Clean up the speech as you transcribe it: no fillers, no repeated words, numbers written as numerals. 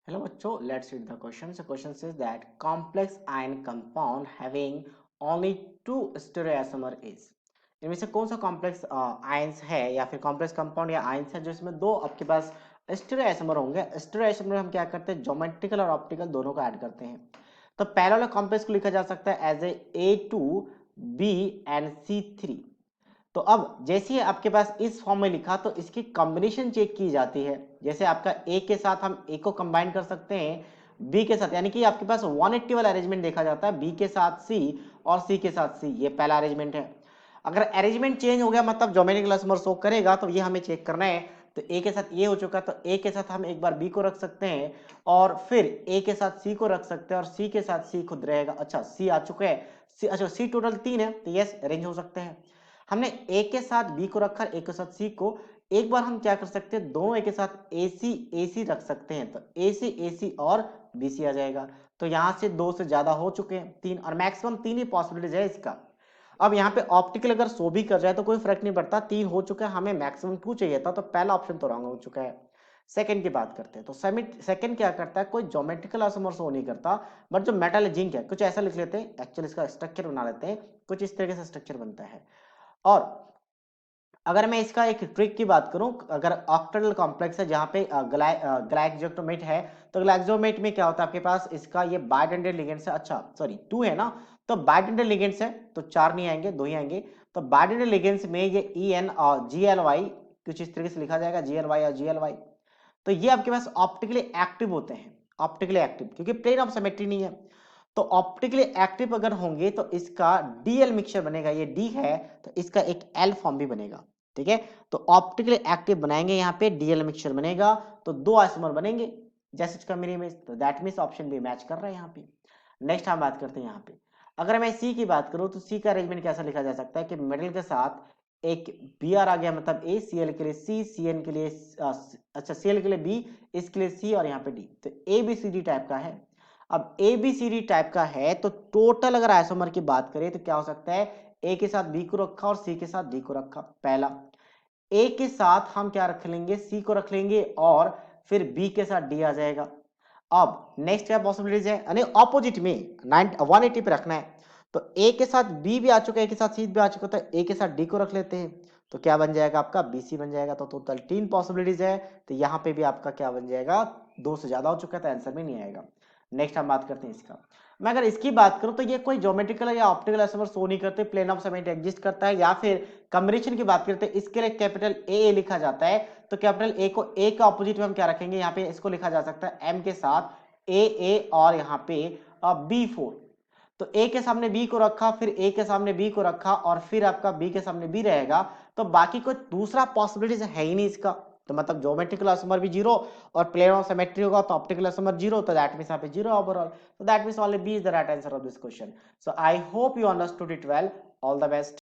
Hello बच्चों, let's read the question. So question says that complex ion compound having only two stereoisomer is. इनमें से कौन सा complex ions है या फिर कॉम्प्लेक्स कंपाउंड या आयंस है जो इसमें दो आपके पास स्टेरेओइसोमर होंगे। स्टेरेओइसोमर में हम क्या करते हैं, ज्योमेट्रिकल और ऑप्टिकल दोनों को ऐड करते हैं। तो पहले वाला कॉम्प्लेक्स को लिखा जा सकता है एज A2B and C3। तो अब जैसे ही आपके पास इस फॉर्म में लिखा तो इसकी कॉम्बिनेशन चेक की जाती है। जैसे आपका ए के साथ हम ए को कंबाइन कर सकते हैं बी के साथ, यानी कि आपके पास 180 वाला अरेंजमेंट देखा जाता है, बी के साथ सी और सी के साथ सी, ये पहला अरेंजमेंट है। अगर अरेंजमेंट चेंज हो गया मतलब ज्योमेट्रिकल आइसोमर शो करेगा तो ये हमें चेक करना है। तो ए के साथ ये हो चुका तो ए के साथ हम एक बार बी को रख सकते हैं और फिर ए के साथ सी को रख सकते हैं और सी के साथ सी खुद रहेगा। अच्छा सी आ चुके हैं, अच्छा सी टोटल 3 है तो यस अरेंज हो सकते हैं। हमने ए के साथ बी को रखा, ए के साथ सी को, एक बार हम क्या कर सकते हैं दोनों ए के साथ ए सी रख सकते हैं तो ए सी और बी सी आ जाएगा। तो यहां से दो से ज्यादा हो चुके हैं, तीन, और मैक्सिमम तीन ही पॉसिबिलिटीज है इसका। अब यहाँ पे ऑप्टिकल अगर शो भी कर जाए तो कोई फर्क नहीं पड़ता, तीन हो चुका है, हमें मैक्सिमम टू चाहिए था तो पहला ऑप्शन तो रॉन्ग हो चुका है। सेकंड की बात करते हैं तो सेकंड क्या करता है, कोई ज्योमेट्रिकल आइसोमर शो नहीं करता, बट जो मेटल है जिंक है, कुछ ऐसा लिख लेते हैं, एक्चुअली इसका स्ट्रक्चर बना लेते हैं, कुछ इस तरीके से स्ट्रक्चर बनता है। और अगर मैं इसका एक ट्रिक की बात करूं, अगर ऑक्टेटल कॉम्प्लेक्स है जहां पे ग्लाइकोमेट है, तो ग्लाइकोमेट में क्या होता है आपके पास, इसका ये बाइडेंडेड लिगेंड है, अच्छा सॉरी टू है ना, तो बाइडेंडेड लिगेंड है तो चार नहीं आएंगे, दो ही आएंगे। तो बाइडेंडेड लिगेंड्स में ये ई एन और जी एल वाई कुछ इस तरीके से लिखा जाएगा, जी एल वाई और जी एल वाई। तो ये आपके पास ऑप्टिकली एक्टिव होते हैं, ऑप्टिकली एक्टिव क्योंकि प्लेन ऑफ सिमेट्री नहीं है। तो ऑप्टिकली एक्टिव अगर होंगे तो इसका डीएल मिक्सचर बनेगा, ये डी है तो इसका एक एल फॉर्म भी बनेगा, ठीक है। तो ऑप्टिकली एक्टिव बनाएंगे यहाँ पे डीएल मिक्सचर बनेगा तो दो आइसोमर बनेंगे जैसे इसका मेरी इमेज, तो that means option B match कर रहा है यहाँ पे। नेक्स्ट हम बात करते हैं यहाँ पे, अगर मैं सी की बात करूं तो सी का अरेंजमेंट कैसा लिखा जा सकता है कि मेटल के साथ एक बी आर आ गया, मतलब ए, सी एल के लिए सी, सी एन के लिए अच्छा सी एल के लिए बी, इसके लिए सी और यहाँ पे डी, तो A B C D type का है। अब A B C D type का है तो टोटल अगर आइसोमर की बात करें तो क्या हो सकता है, ए के साथ बी को रखा और सी के साथ डी को रखा, पहला। ए के साथ हम क्या रख लेंगे, सी को रख लेंगे और फिर बी के साथ डी आ जाएगा। अब नेक्स्ट क्या पॉसिबिलिटीज है, यानी ऑपोजिट में 180 पे रखना है। तो ए के साथ बी भी आ चुका है, ए के साथ सी भी आ चुका है, तो ए के साथ डी को रख लेते हैं तो क्या बन जाएगा आपका बीसी बन जाएगा। तो टोटल तीन पॉसिबिलिटीज है, तो यहाँ पे भी आपका क्या बन जाएगा, दो से ज्यादा हो चुका है तो आंसर में नहीं आएगा। नेक्स्ट हम बात करते हैं इसका, मैं अगर इसकी बात करूं तो ये कोई ज्योमेट्रिकल या ऑप्टिकल आइसोमर शो नहीं करते, प्लेन ऑफ सिमेट्री एग्जिस्ट करता है, या फिर कॉम्बिनेशन की बात करते हैं इसके लिए कैपिटल ए लिखा जाता है। तो कैपिटल ए को ए का ऑपोजिट में हम क्या रखेंगे, यहाँ पे इसको लिखा जा सकता है एम के साथ ए और यहाँ पे B4। तो ए के सामने बी को रखा, फिर ए के सामने बी को रखा और फिर आपका बी के सामने बी रहेगा, तो बाकी कोई दूसरा पॉसिबिलिटी है ही नहीं इसका। तो मतलब ज्योमेट्रिकल आइसोमर भी जीरो और प्लेन ऑफ सिमेट्री होगा तो ऑप्टिकल आइसोमर जीरो, तो दैट मींस यहाँ पे zero overall. So that means only B is the right answer of this question. So I hope you understood it well. All the best.